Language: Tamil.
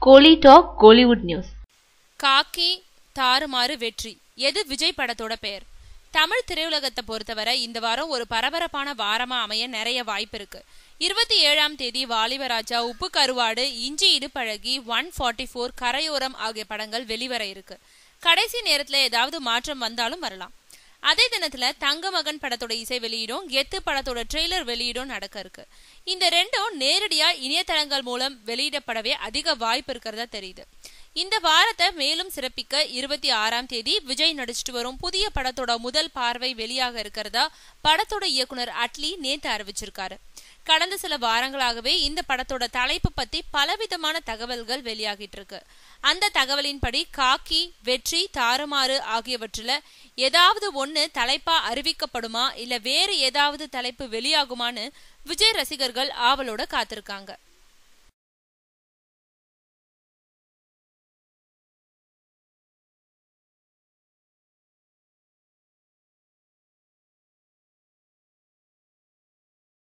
கோலி டாக் கோலிவுட் நியூஸ். காக்கி தாறுமாறு வெற்றி, எது விஜய் படத்தோட பெயர்? தமிழ் திரையுலகத்தை பொறுத்தவரை இந்த வாரம் ஒரு பரபரப்பான வாரமா அமைய நிறைய வாய்ப்பு இருக்கு. 27ஆம் தேதி வாலிபராஜா, உப்பு கருவாடு, இஞ்சி இடுப்பழகி, 144, கரையோரம் ஆகிய படங்கள் வெளிவர இருக்கு. கடைசி நேரத்துல ஏதாவது மாற்றம் வந்தாலும் வரலாம். அதே தினத்துல தங்கமகன் படத்தோட இசை வெளியீடும், கெத்து படத்தோட ட்ரெய்லர் வெளியீடும் நடக்க இருக்கு. இந்த ரெண்டும் நேரடியா இணையதளங்கள் மூலம் வெளியிடப்படவே அதிக வாய்ப்பு இருக்கிறதா தெரியுது. இந்த வாரத்தை மேலும் சிறப்பிக்க 26ஆம் தேதி விஜய் நடிச்சிட்டு வரும் புதிய படத்தோட முதல் பார்வை வெளியாக இருக்கிறதா படத்தோட இயக்குனர் அட்லி நேத்து அறிவிச்சிருக்காரு. கடந்த சில வாரங்களாகவே இந்த படத்தோட தலைப்பு பத்தி பலவிதமான தகவல்கள் வெளியாகிட்டு இருக்கு. அந்த தகவலின்படி காக்கி, வெற்றி, தாறுமாறு ஆகியவற்றில ஏதாவது ஒண்ணு தலைப்பா அறிவிக்கப்படுமா இல்ல வேறு ஏதாவது தலைப்பு வெளியாகுமான்னு விஜய் ரசிகர்கள் ஆவலோட காத்திருக்காங்க.